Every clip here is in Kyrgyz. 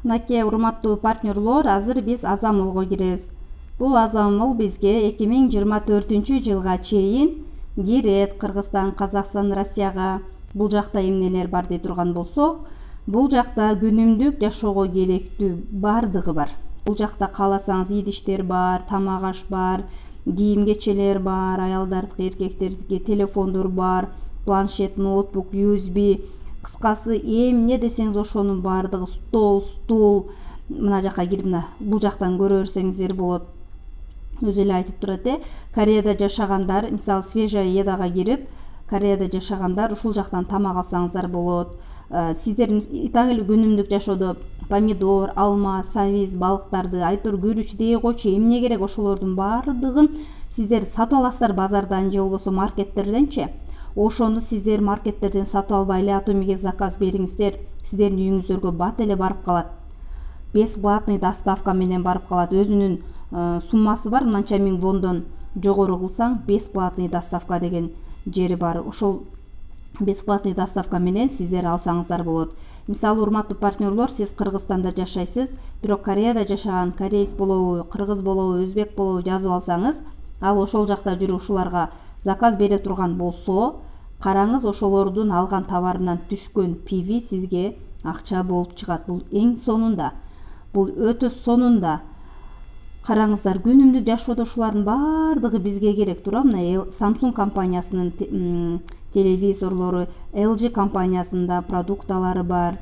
Мынакей урматтуу партнерлор, азыр биз Азамолго киребиз. Бул Азамол бизге 2024 жылга чейин кирет. Кыргызстан, Казакстан, Россияга бул жакта эмнелер бар дей турган болсок, бул жакта күнүмдүк жашоого керектүү бардыгы бар. Бул жакта кааласаңыз идиштер бар, тамак аш бар, кийим кечелер бар, аялдардыкы, эркектердики телефондор бар, планшет, ноутбук, USB, кыскасы эмне десеңиз ошонун бардыгы, стол, стул. Мына жака кирип, бул жактан көрө берсеңиздер болот. Өзү эле айтып турат, Кореяда жашагандар, мисалы свежая едага кирип, Кореяда жашагандар ушул жактан тамак алсаңыздар болот. Сиздер так эле күнүмдүк жашоодо помидор, алма, сабиз, балыктарды, айтор, күрүч дей койчу эмне керек, ошолордун бардыгын сиздер сатып аласыздар базардан же болбосо маркеттерденчи. Ошону сиздер маркеттерден сатып албай эле Атомиге заказ бериңиздер, сиздердин үйүңүздөргө бат эле барып калат. Бесплатный доставка менен барып калат. Өзүнүн суммасы бар, мынча миң вондон жогору кылсаң бесплатный доставка деген жери бар. Ошол бесплатный доставка менен сиздер алсаңыздар болот. Мисалы, урматтуу партнерлор, сиз Кыргызстанда жашайсыз, бирок Кореяда жашаган кореец болобу, кыргыз болобу, өзбек болобу жазып алсаңыз, ал ошол жакта жүрүп ушуларга заказ бере турган болсо, караңыз, ошолордун алган товарынан түшкөн пиви сизге акча болуп чыгат. Бул эң сонунда, бул өтө сонунда. Караңыздар, күнүмдүк жашоодо ушулардын бардыгы бизге керек. Тура, мына Samsung компаниясынын телевизорлору, LG компаниясында продукталары бар,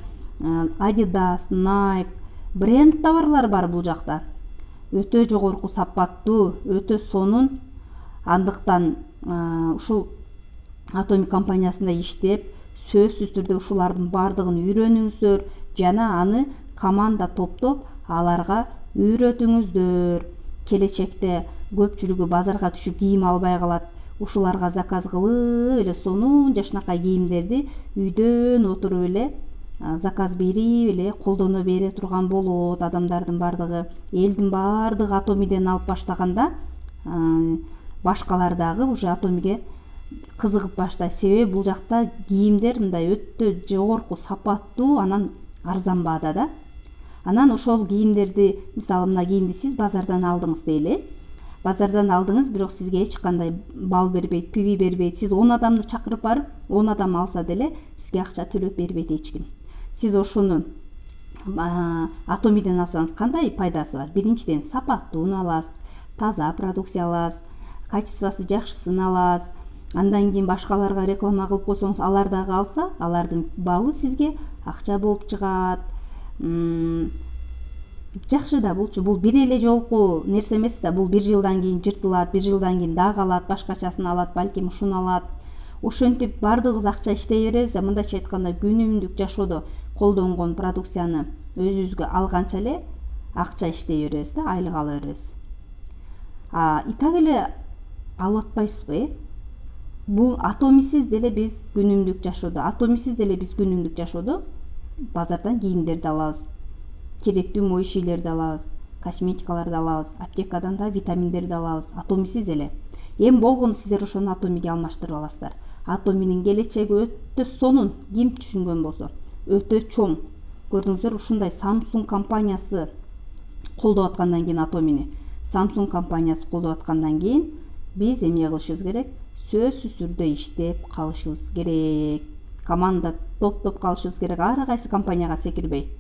Adidas, Nike, бренд товарлары бар бул жакта. Өтө жогорку сапаттуу, өтө сонун. Андыктан ушул Atomic компаниясында иштеп, сөзсүз түрдө ушулардын бардыгын үйрөнүңүздөр жана аны команда топтоп аларга үйрөтүңүздөр. Келечекте көпчүлүгү базарга түшүп кийим албай калат. Ушуларга заказ кылып эле сонун жашынакай кийимдерди үйдөн отуруп эле заказ берип эле колдоно бере турган болот. Адамдардын бардыгы, элдин бардыгы Атомиден алып баштаганда, башкалар дагы уже Атомиге кызыгып баштайт. Себеби бул жакта кийимдер мындай өтө жогорку сапаттуу, анан арзан баада да. Анан ошол кийимдерди, мисалы мына кийимди сиз базардан алдыңыз дейли. Базардан алдыңыз, бирок сизге эч кандай бал бербейт, пиви бербейт. Сиз 10 адамды чакырып барып, 10 адам алса деле сизге акча төлөп бербейт эч ким. Сиз ошону Атомиден алсаңыз кандай пайдасы бар? Биринчиден, сапаттууну аласыз, таза продукция аласыз, качествосы жакшысын аласыз. Андан кийин башкаларга реклама кылып койсоңуз, алар дагы алса, алардын балы сизге акча болуп чыгат. Жакшы да булчу, бул бир эле жолку нерсе эмес да, бул 1 жылдан кийин жыртылат, 1 жылдан кийин дагы алат, башкачасын алат, балким ушуну алат. Ошентип бардыгыбыз акча иштей беребиз да, мындайча айтканда күнүмдүк жашоодо колдонгон продукцияны өзүбүзгө алганча эле акча иштей беребиз да, айлык ала беребиз. И так эле алып атпайбызбы? Бул Атомисиз деле биз күнүмдүк жашоодо, базардан кийимдерди алабыз, керектүү мой шийлерди алабыз, косметикаларды алабыз, аптекадан да витаминдерди алабыз, Атомисиз эле. Эми болгону сиздер ошону Атомиге алмаштырып аласыздар. Атоминин келечеги өтө сонун, ким түшүнгөн болсо, өтө чоң. Көрдүңүздөр, ушундай Samsung компаниясы колдоп аткандан кийин, Атомини Samsung компаниясы колдоп аткандан кийин, биз эмне кылышыбыз керек? Сөзсүз түрдө иштеп калышыбыз керек. Команда топтоп калышыбыз керек, ар кайсы компанияга секирбей.